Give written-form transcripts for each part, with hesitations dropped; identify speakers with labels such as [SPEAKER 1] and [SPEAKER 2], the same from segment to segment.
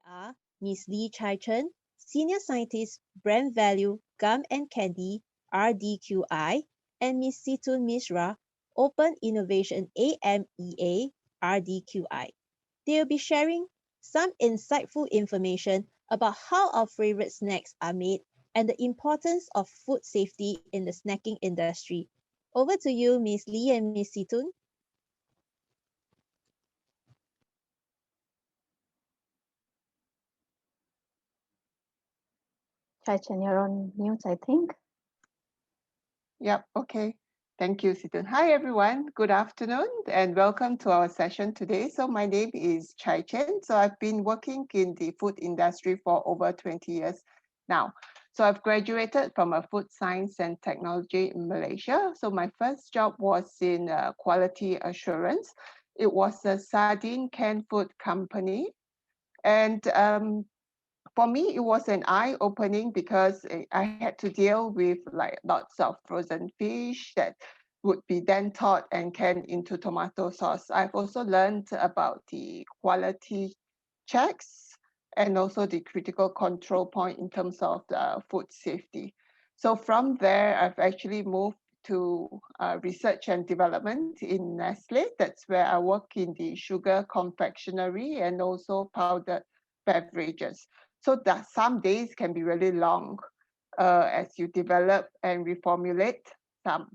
[SPEAKER 1] are Ms. Chen, Senior Scientist, Brand Value, Gum and Candy, RDQI, and Ms. Situn Misra, Open Innovation AMEA, RDQI. They'll be sharing some insightful information about how our favorite snacks are made and the importance of food safety in the snacking industry. Over to you, Ms. Lee and Ms. Situn.
[SPEAKER 2] Chen, you're on mute, I think.
[SPEAKER 3] Yep, okay. Thank you, Situn. Hi, everyone. Good afternoon and welcome to our session today. So my name is Chaei Chen. So I've been working in the food industry for over 20 years now. So I've graduated from a food science and technology in Malaysia. So my first job was in quality assurance. It was a sardine canned food company. And for me, it was an eye-opening because I had to deal with like lots of frozen fish that would be then thawed and canned into tomato sauce. I've also learned about the quality checks and also the critical control point in terms of the food safety. So from there, I've actually moved to research and development in Nestle. That's where I work in the sugar confectionery and also powdered beverages. So that some days can be really long as you develop and reformulate some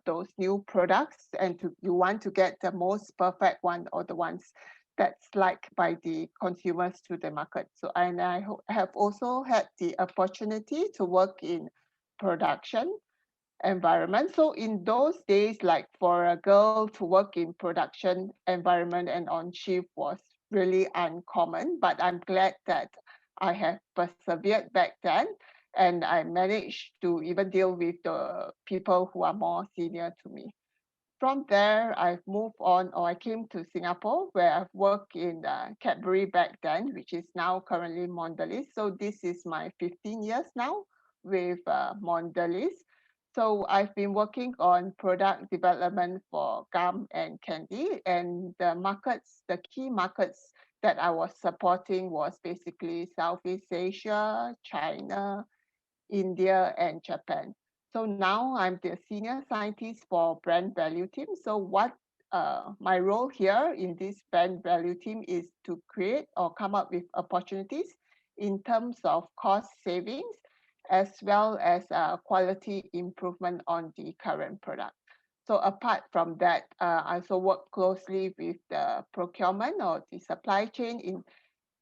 [SPEAKER 3] those new products, and you want to get the most perfect one or the ones that's liked by the consumers to the market. So and I have also had the opportunity to work in production environment. So in those days, like for a girl to work in production environment and on shift was really uncommon, but I'm glad that I have persevered back then and I managed to even deal with the people who are more senior to me. From there, I've moved on, or I came to Singapore where I've worked in Cadbury back then, which is now currently Mondelez. So this is my 15 years now with Mondelez. So I've been working on product development for gum and candy, and the key markets that I was supporting was basically Southeast Asia, China, India, and Japan. So now I'm the senior scientist for brand value team. So what my role here in this brand value team is to create or come up with opportunities in terms of cost savings as well as quality improvement on the current product. So apart from that, I also work closely with the procurement or the supply chain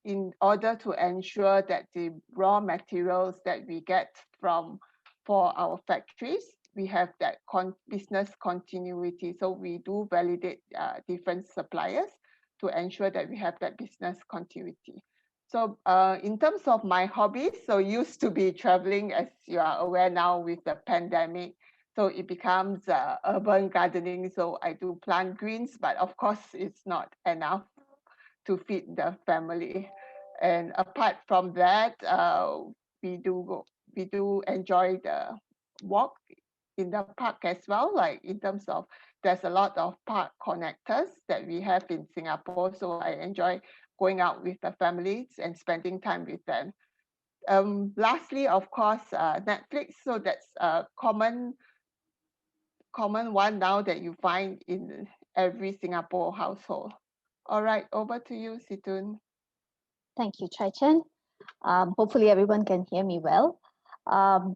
[SPEAKER 3] in order to ensure that the raw materials that we get for our factories, we have that business continuity. So we do validate different suppliers to ensure that we have that business continuity. So in terms of my hobbies, so used to be traveling, as you are aware now with the pandemic. So it becomes urban gardening. So I do plant greens, but of course it's not enough to feed the family. And apart from that, we do enjoy the walk in the park as well. Like in terms of there's a lot of park connectors that we have in Singapore, so I enjoy going out with the families and spending time with them. Lastly, of course, Netflix. So that's a common one now that you find in every Singapore household. All right, over to you, Situn.
[SPEAKER 2] Thank you, Chen. Hopefully everyone can hear me well.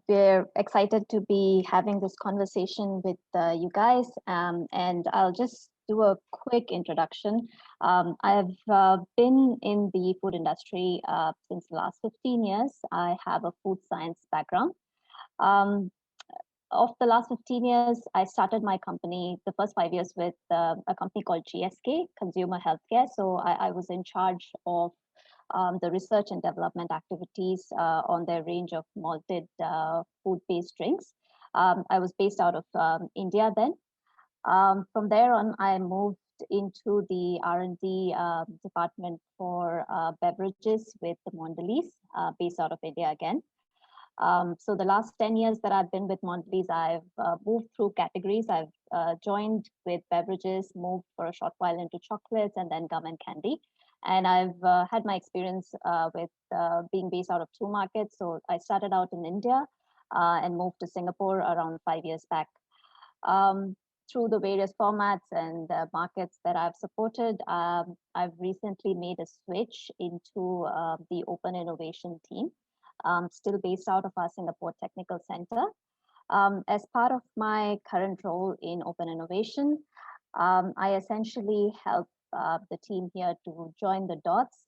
[SPEAKER 2] We're excited to be having this conversation with you guys, and I'll just do a quick introduction. I've been in the food industry since the last 15 years. I have a food science background. Of the last 15 years, I started my company, the first 5 years with a company called GSK, Consumer Healthcare. So I was in charge of the research and development activities on their range of malted food-based drinks. I was based out of India then. From there on, I moved into the R&D department for beverages with the Mondelez, based out of India again. So the last 10 years that I've been with Mondelez, I've moved through categories. I've joined with beverages, moved for a short while into chocolates, and then gum and candy. And I've had my experience with being based out of two markets. So I started out in India and moved to Singapore around 5 years back. Um, Through the various formats and markets that I've supported, I've recently made a switch into the open innovation team, still based out of our Singapore Technical Center. As part of my current role in open innovation, I essentially help the team here to join the dots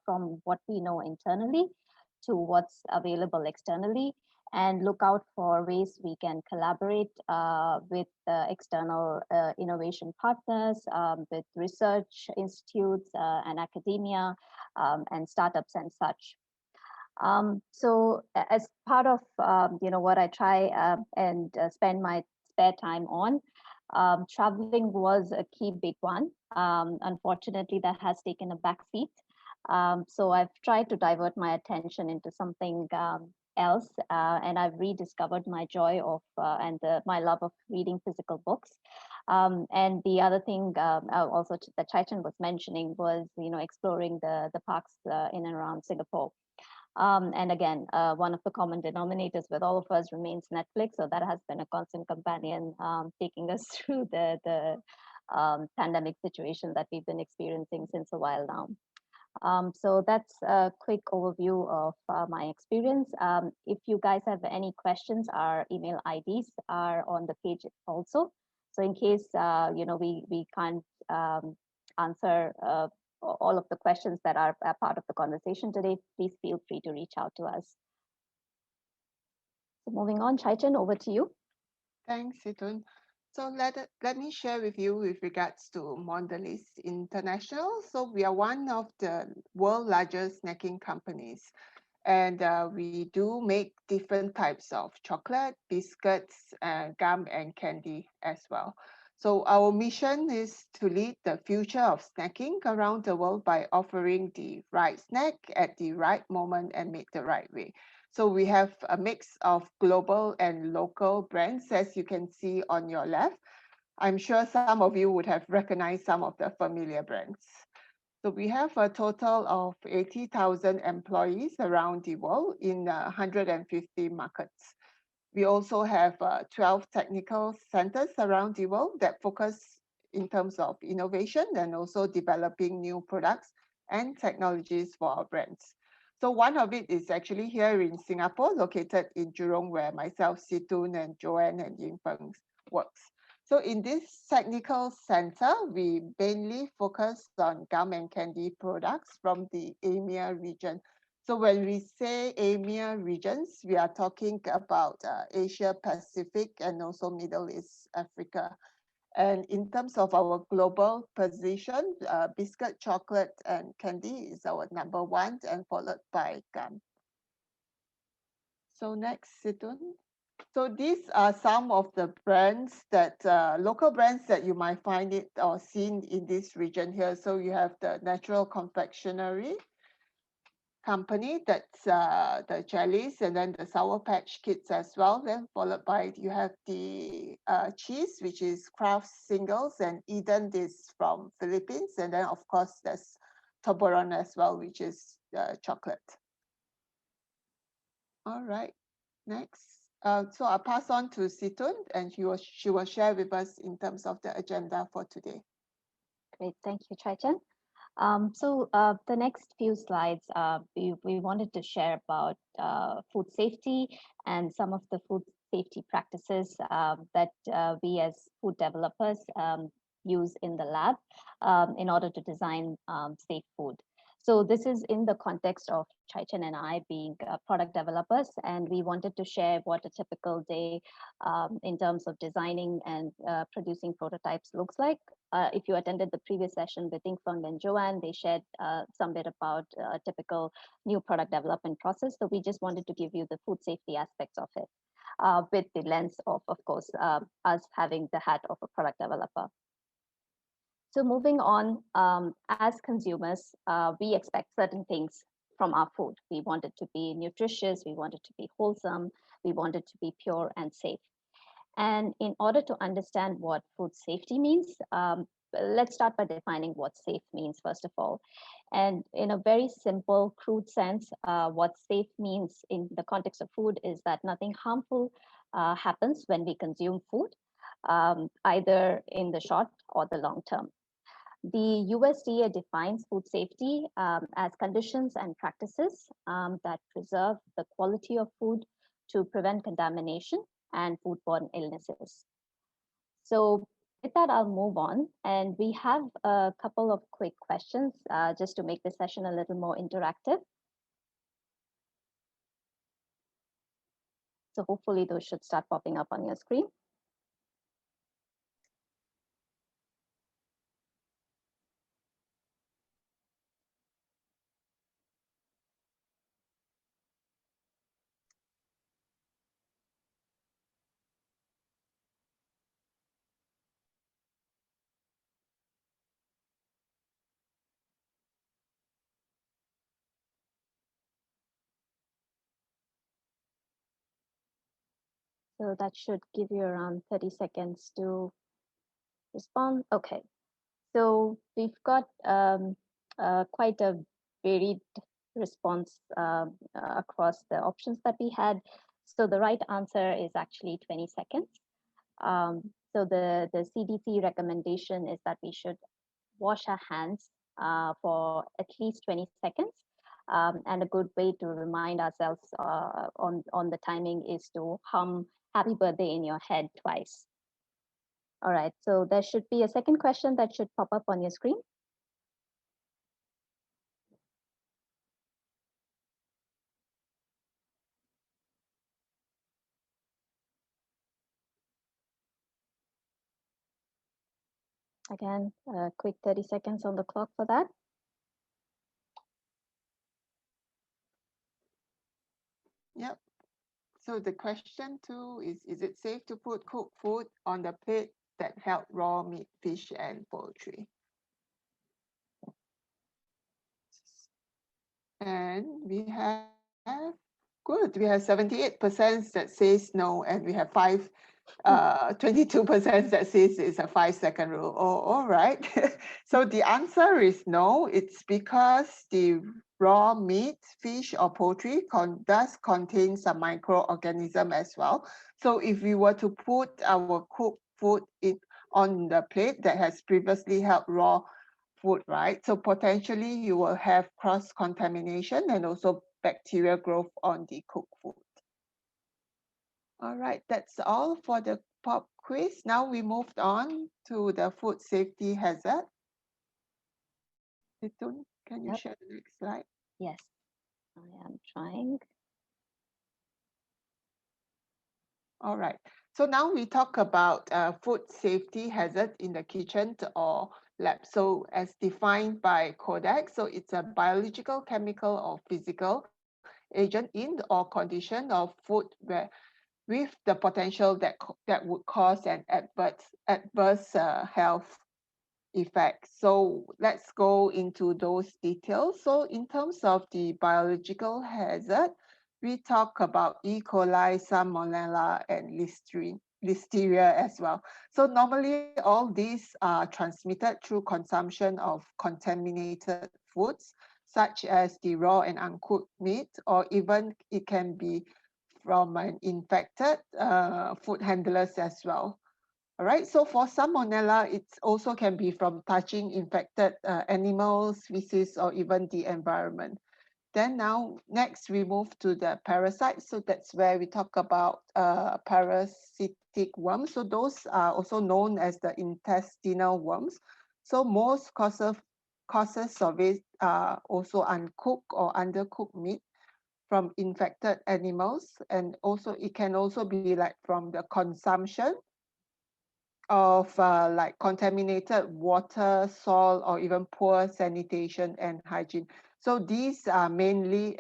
[SPEAKER 2] from what we know internally to what's available externally, and look out for ways we can collaborate with external innovation partners, with research institutes and academia, and startups and such. So as part of what I try and spend my spare time on, traveling was a key big one. Unfortunately, that has taken a back seat. So I've tried to divert my attention into something else, and I've rediscovered my joy of my love of reading physical books. And the other thing also that Chaei was mentioning was exploring the parks in and around Singapore. And again, one of the common denominators with all of us remains Netflix. So that has been a constant companion, taking us through the pandemic situation that we've been experiencing since a while now. So that's a quick overview of my experience. If you guys have any questions, our email IDs are on the page also. So in case we can't answer all of the questions that are part of the conversation today, please feel free to reach out to us. So moving on, Chaei, over to you.
[SPEAKER 3] Thanks, Situn. So let me share with you with regards to Mondelez International. So we are one of the world's largest snacking companies. And we do make different types of chocolate, biscuits, gum, and candy as well. So our mission is to lead the future of snacking around the world by offering the right snack at the right moment and made the right way. So we have a mix of global and local brands, as you can see on your left. I'm sure some of you would have recognized some of the familiar brands. So we have a total of 80,000 employees around the world in 150 markets. We also have 12 technical centers around the world that focus in terms of innovation and also developing new products and technologies for our brands. So one of it is actually here in Singapore, located in Jurong, where myself, Situn, and Joanne and Yingfeng works. So in this technical center, we mainly focus on gum and candy products from the EMEA region. So when we say EMEA regions, we are talking about Asia Pacific and also Middle East Africa. And in terms of our global position, biscuit, chocolate, and candy is our number one, and followed by gum. So next, Situn. So these are some of the brands that, local brands that you might find it or seen in this region here. So you have the Natural Confectionery Company, that's the jellies, and then the Sour Patch Kids as well. Then followed by you have the cheese, which is Kraft Singles, and Eden is from Philippines. And then of course there's Toblerone as well, which is chocolate. All right, next. So I'll pass on to Situn, and she will share with us in terms of the agenda for today.
[SPEAKER 2] Great, thank you, Chaei. So the next few slides, we wanted to share about food safety and some of the food safety practices that we as food developers use in the lab in order to design safe food. So this is in the context of Chaei and I being product developers, and we wanted to share what a typical day in terms of designing and producing prototypes looks like. If you attended the previous session with Yingfeng and Joanne, they shared some bit about a typical new product development process. So we just wanted to give you the food safety aspects of it with the lens of course, us having the hat of a product developer. So moving on, as consumers, we expect certain things from our food. We want it to be nutritious, we want it to be wholesome, we want it to be pure and safe. And in order to understand what food safety means, let's start by defining what safe means, first of all. And in a very simple, crude sense, what safe means in the context of food is that nothing harmful happens when we consume food, either in the short or the long term. The USDA defines food safety as conditions and practices that preserve the quality of food to prevent contamination and foodborne illnesses. So with that, I'll move on. And we have a couple of quick questions just to make the session a little more interactive. So hopefully those should start popping up on your screen. So that should give you around 30 seconds to respond. Okay. So we've got quite a varied response across the options that we had. So the right answer is actually 20 seconds. So the CDC recommendation is that we should wash our hands for at least 20 seconds. And a good way to remind ourselves on the timing is to hum happy birthday in your head twice. All right, so there should be a second question that should pop up on your screen. Again, a quick 30 seconds on the clock for that.
[SPEAKER 3] Yep. So the question too is it safe to put cooked food on the plate that held raw meat, fish, and poultry? And we have, good, we have 78% that says no, and we have 22% that says it's a 5-second rule. Oh, all right. So the answer is no. It's because the raw meat, fish, or poultry does contain some microorganism as well. So if we were to put our cooked food on the plate that has previously held raw food, right? So potentially you will have cross-contamination and also bacterial growth on the cooked food. All right, that's all for the pop quiz. Now we moved on to the food safety hazard. Situn, can you share the next slide?
[SPEAKER 2] Yes, I am trying.
[SPEAKER 3] All right, so now we talk about food safety hazard in the kitchen or lab. So as defined by Codex, so it's a biological, chemical, or physical agent in or condition of food where with the potential that would cause an adverse health effect. So let's go into those details. So in terms of the biological hazard, we talk about E. coli, Salmonella, and Listeria as well. So normally all these are transmitted through consumption of contaminated foods, such as the raw and uncooked meat, or even it can be from an infected food handlers as well. All right, so for Salmonella, it also can be from touching infected animals, species, or even the environment. Then now, next we move to the parasites. So that's where we talk about parasitic worms. So those are also known as the intestinal worms. So most causes of it are also uncooked or undercooked meat from infected animals. And also it can also be like from the consumption of like contaminated water, soil, or even poor sanitation and hygiene. So these are mainly,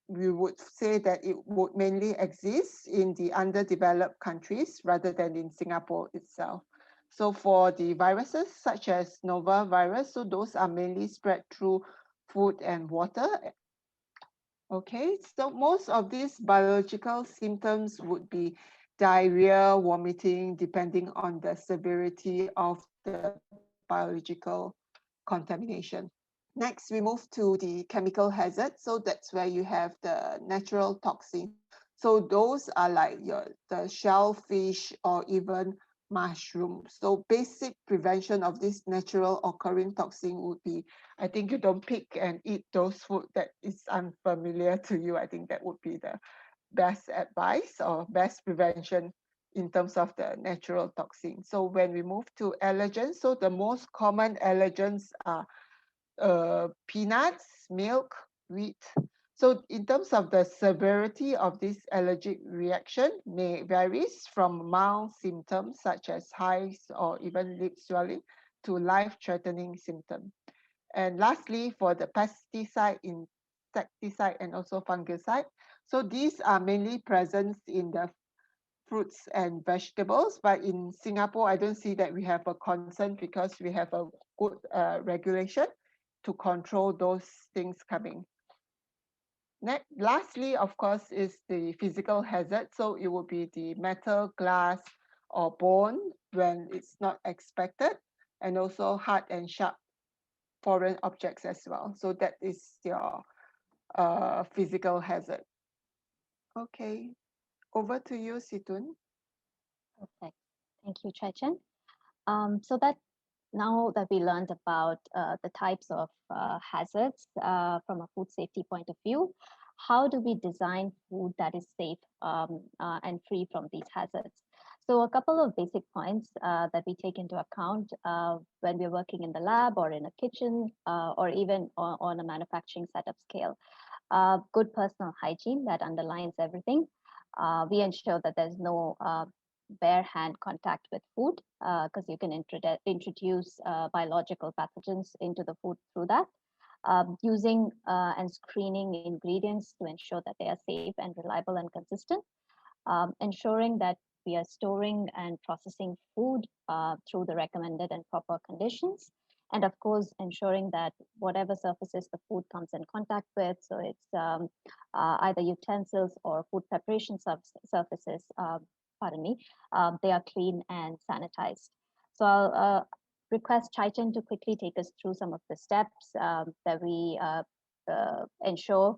[SPEAKER 3] we would say that it would mainly exist in the underdeveloped countries rather than in Singapore itself. So for the viruses such as Nova virus, so those are mainly spread through food and water. Okay, so most of these biological symptoms would be diarrhea, vomiting, depending on the severity of the biological contamination. Next, we move to the chemical hazard. So that's where you have the natural toxin. So those are like the shellfish or even mushrooms. So basic prevention of this natural occurring toxin would be, I think you don't pick and eat those food that is unfamiliar to you. I think that would be the best advice or best prevention in terms of the natural toxin. So when we move to allergens, so the most common allergens are peanuts, milk, wheat. So in terms of the severity of this allergic reaction may varies from mild symptoms such as hives or even lip swelling to life-threatening symptoms. And lastly, for the pesticide, insecticide, and also fungicide, so these are mainly present in the fruits and vegetables, but in Singapore, I don't see that we have a concern because we have a good regulation to control those things coming. Next, lastly, of course, is the physical hazard. So it will be the metal, glass, or bone when it's not expected, and also hard and sharp foreign objects as well. So that is your physical hazard. Okay, over to you, Situn.
[SPEAKER 2] Perfect. Thank you, Chen. So that now that we learned about the types of hazards from a food safety point of view, how do we design food that is safe and free from these hazards? So a couple of basic points that we take into account when we're working in the lab or in a kitchen or even on a manufacturing setup scale. Good personal hygiene that underlines everything. We ensure that there's no bare hand contact with food because you can introduce biological pathogens into the food through that. Using and screening ingredients to ensure that they are safe and reliable and consistent. Ensuring that we are storing and processing food through the recommended and proper conditions. And of course, ensuring that whatever surfaces the food comes in contact with, so it's either utensils or food preparation surfaces, pardon me, they are clean and sanitized. So I'll request Chaei to quickly take us through some of the steps that we ensure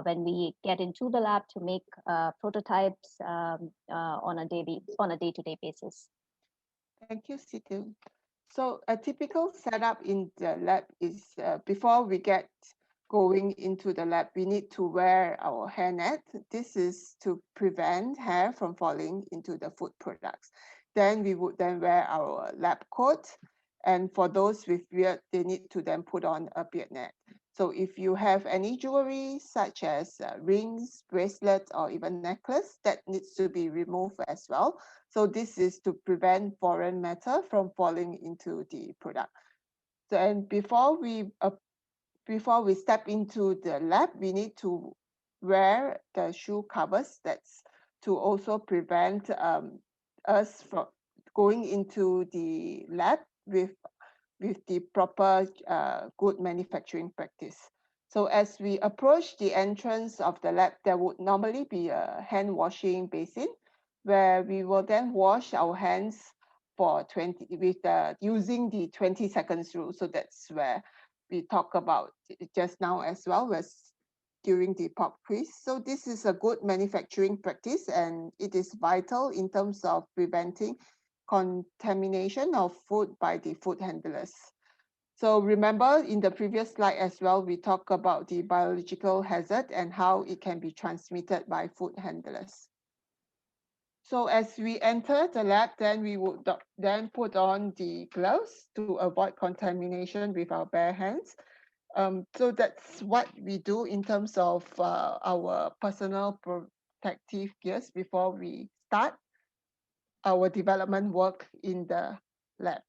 [SPEAKER 2] when we get into the lab to make prototypes on a day-to-day basis.
[SPEAKER 3] Thank you, Situ. So a typical setup in the lab is before we get going into the lab, we need to wear our hairnet. This is to prevent hair from falling into the food products. Then we would then wear our lab coat. And for those with beard, they need to then put on a beard net. So if you have any jewelry, such as rings, bracelets, or even necklace, that needs to be removed as well. So this is to prevent foreign matter from falling into the product. So, and before we step into the lab, we need to wear the shoe covers. That's to also prevent us from going into the lab with the proper good manufacturing practice. So as we approach the entrance of the lab, there would normally be a hand washing basin where we will then wash our hands for 20 with using the 20 seconds rule. So that's where we talk about just now as well as during the pop quiz. So this is a good manufacturing practice and it is vital in terms of preventing contamination of food by the food handlers. So remember in the previous slide as well, we talked about the biological hazard and how it can be transmitted by food handlers. So as we enter the lab, then we would then put on the gloves to avoid contamination with our bare hands. So that's what we do in terms of our personal protective gears before we start our development work in the lab.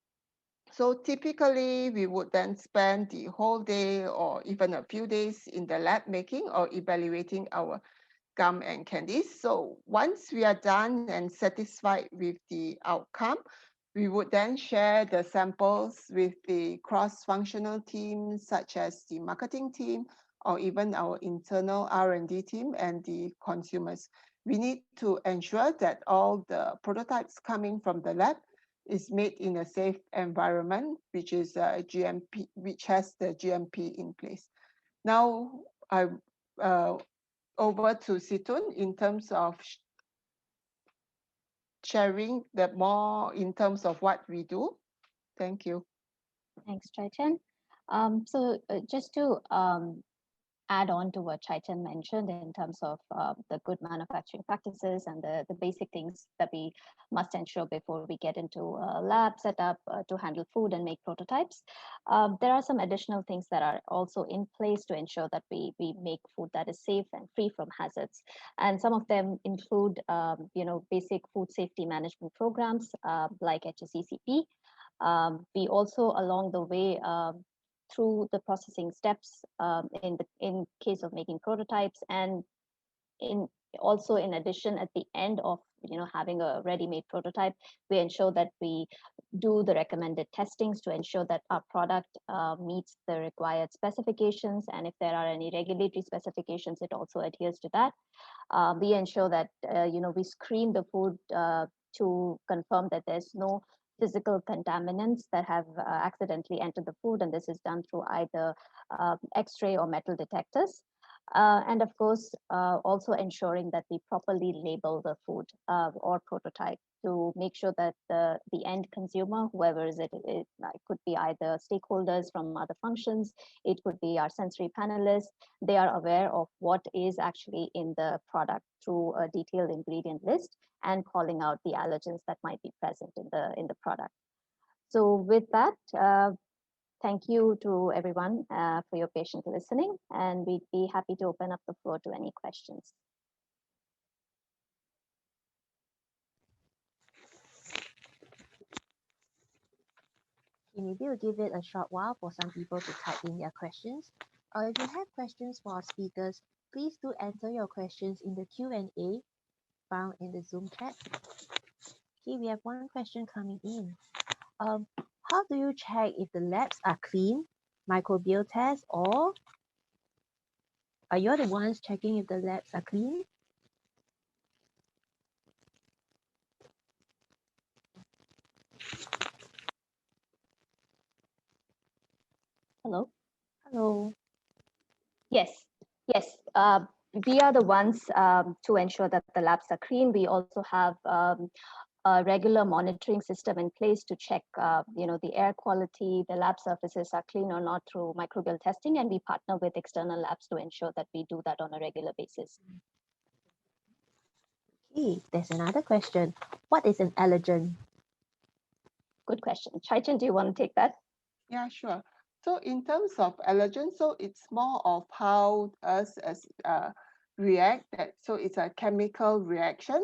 [SPEAKER 3] So typically, we would then spend the whole day or even a few days in the lab making or evaluating our gum and candies. So once we are done and satisfied with the outcome, We would then share the samples with the cross-functional teams, such as the marketing team, or even our internal R&D team and the consumers. We need to ensure that all the prototypes coming from the lab is made in a safe environment, which is GMP, which has the GMP in place. Now, I over to Situn in terms of sharing the more in terms of what we do. Thank you.
[SPEAKER 2] Thanks, Chaei. Just to add on to what Chaei mentioned in terms of the good manufacturing practices and the basic things that we must ensure before we get into a lab setup to handle food and make prototypes. There are some additional things that are also in place to ensure that we make food that is safe and free from hazards. And some of them include, basic food safety management programs like HACCP. We also, along the way, through the processing steps in case of making prototypes, and in addition, at the end of having a ready-made prototype, we ensure that we do the recommended testings to ensure that our product meets the required specifications, and if there are any regulatory specifications, it also adheres to that. We ensure that we screen the food to confirm that there's no physical contaminants that have accidentally entered the food, and this is done through either X-ray or metal detectors. And of course, also ensuring that we properly label the food or prototype to make sure that the end consumer, whoever is it could be either stakeholders from other functions, it could be our sensory panelists, they are aware of what is actually in the product through a detailed ingredient list and calling out the allergens that might be present in the product. So with that, thank you to everyone for your patient listening, and we'd be happy to open up the floor to any questions.
[SPEAKER 1] Maybe we'll give it a short while for some people to type in their questions. If you have questions for our speakers, please do enter your questions in the Q&A found in the Zoom chat. Okay, we have one question coming in. How do you check if the labs are clean, microbial tests, or are you the ones checking if the labs are clean?
[SPEAKER 2] Hello?
[SPEAKER 1] Hello.
[SPEAKER 2] Yes. We are the ones to ensure that the labs are clean. We also have a regular monitoring system in place to check, the air quality, the lab surfaces are clean or not through microbial testing, and we partner with external labs to ensure that we do that on a regular basis.
[SPEAKER 1] Okay, there's another question. What is an allergen?
[SPEAKER 2] Good question. Chaei, do you want to take that?
[SPEAKER 3] Yeah, sure. So in terms of allergens, so it's more of how us as react. So it's a chemical reaction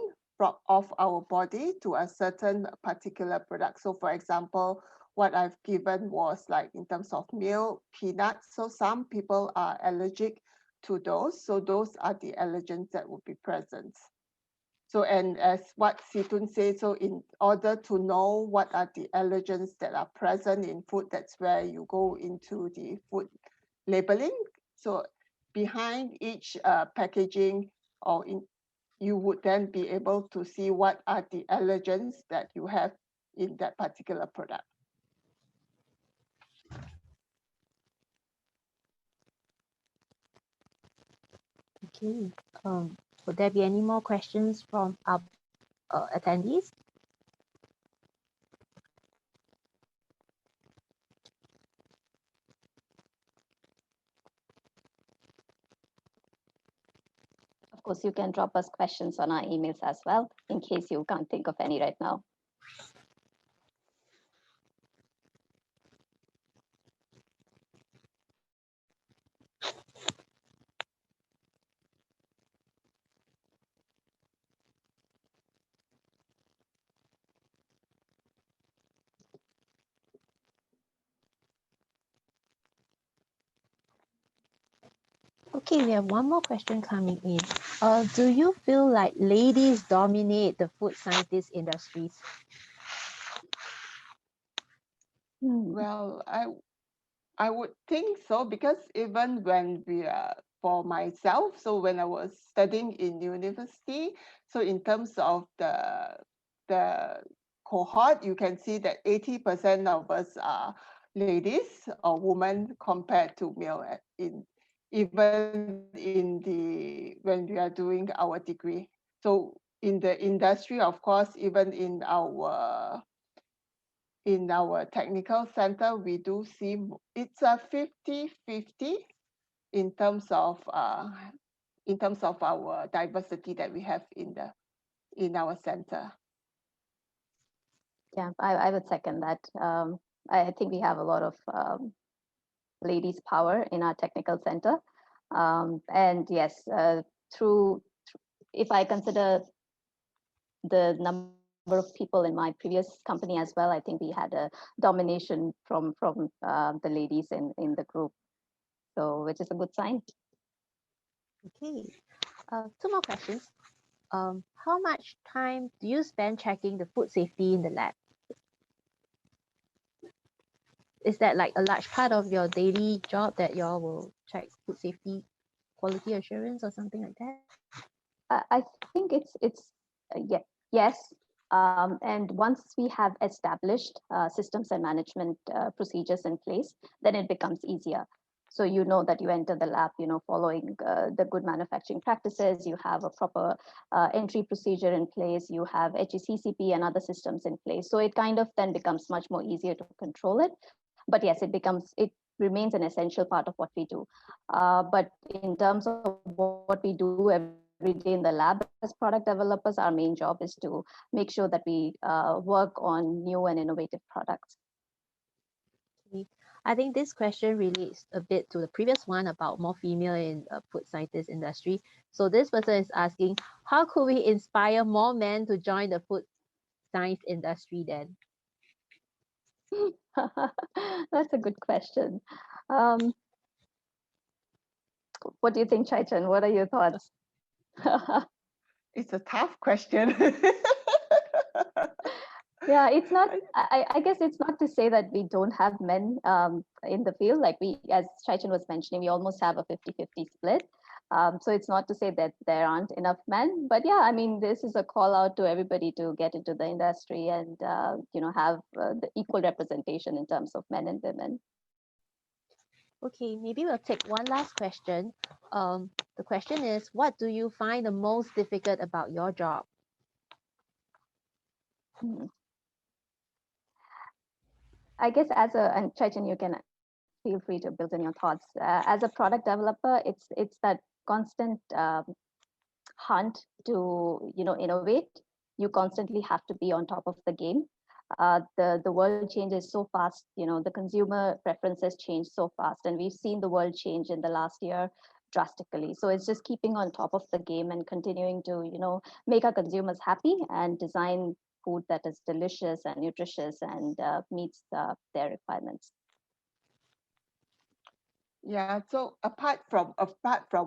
[SPEAKER 3] of our body to a certain particular product. So for example, what I've given was like in terms of milk, peanuts. So some people are allergic to those. So those are the allergens that will be present. So, and as what Situn said, so in order to know what are the allergens that are present in food, that's where you go into the food labeling. So behind each packaging you would then be able to see what are the allergens that you have in that particular product.
[SPEAKER 1] Okay. Would there be any more questions from our attendees?
[SPEAKER 2] Of course, you can drop us questions on our emails as well, in case you can't think of any right now.
[SPEAKER 1] Okay, we have one more question coming in. Do you feel like ladies dominate the food scientist industries?
[SPEAKER 3] Well, I would think so, because even when we are, for myself, so when I was studying in university, so in terms of the cohort, you can see that 80% of us are ladies or women compared to male in even in the when we are doing our degree. So in the industry, of course, even in our technical center, we do see it's a 50-50 in terms of our diversity that we have in our center.
[SPEAKER 2] Yeah, I would second that. I think we have a lot of ladies power in our technical center. And yes, if I consider the number of people in my previous company as well, I think we had a domination from the ladies in the group, so which is a good sign.
[SPEAKER 1] Okay, two more questions. How much time do you spend checking the food safety in the lab? Is that like a large part of your daily job that y'all will check food safety, quality assurance, or something like that?
[SPEAKER 2] I think it's yes. And once we have established systems and management procedures in place, then it becomes easier. So you know that you enter the lab, following the good manufacturing practices. You have a proper entry procedure in place. You have HACCP and other systems in place. So it kind of then becomes much more easier to control it. But yes, it remains an essential part of what we do. But in terms of what we do every day in the lab as product developers, our main job is to make sure that we work on new and innovative products.
[SPEAKER 1] Okay. I think this question relates a bit to the previous one about more female in food scientist industry. So this person is asking, how could we inspire more men to join the food science industry then?
[SPEAKER 2] That's a good question. Um, what do you think, Chaei? What are your thoughts?
[SPEAKER 3] It's a tough question.
[SPEAKER 2] Yeah, it's not. I guess it's not to say that we don't have men in the field. Like as Chaei was mentioning, we almost have a 50-50 split. So it's not to say that there aren't enough men, but yeah, I mean, this is a call out to everybody to get into the industry and have the equal representation in terms of men and women.
[SPEAKER 1] Okay, maybe we'll take one last question. The question is, what do you find the most difficult about your job?
[SPEAKER 2] Hmm. I guess and Chaei, you can feel free to build in your thoughts. As a product developer, it's that constant hunt to innovate. You constantly have to be on top of the game. The world changes so fast. The consumer preferences change so fast, and we've seen the world change in the last year drastically. So it's just keeping on top of the game and continuing to make our consumers happy and design food that is delicious and nutritious and meets their requirements.
[SPEAKER 3] Yeah, so apart from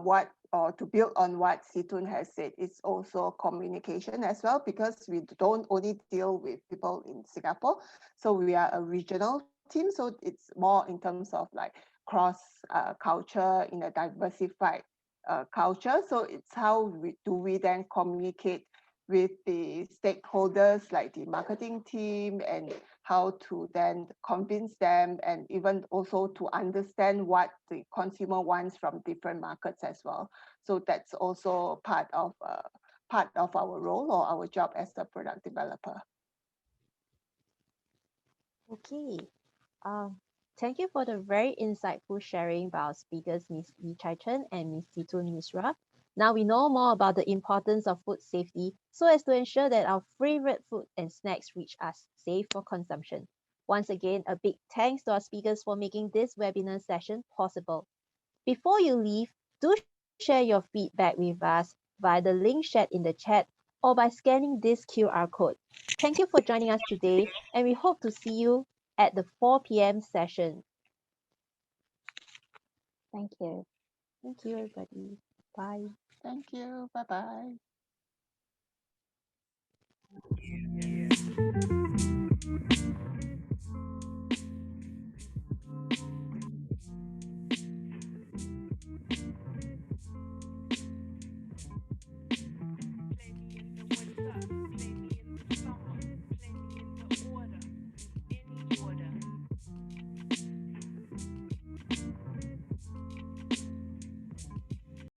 [SPEAKER 3] what, or to build on what Situn has said, it's also communication as well, because we don't only deal with people in Singapore. So we are a regional team, so it's more in terms of like cross culture in a diversified culture. So it's how we then communicate with the stakeholders like the marketing team, and how to then convince them, and even also to understand what the consumer wants from different markets as well. So that's also part of our role or our job as a product developer.
[SPEAKER 1] Okay. Thank you for the very insightful sharing by our speakers, Ms. Lee Chaei and Ms. Situn Misra. Now we know more about the importance of food safety so as to ensure that our favorite food and snacks reach us safe for consumption. Once again, a big thanks to our speakers for making this webinar session possible. Before you leave, do share your feedback with us via the link shared in the chat or by scanning this QR code. Thank you for joining us today, and we hope to see you at the 4 p.m. session.
[SPEAKER 2] Thank you.
[SPEAKER 1] Thank you, everybody. Bye.
[SPEAKER 3] Thank you. Bye-bye.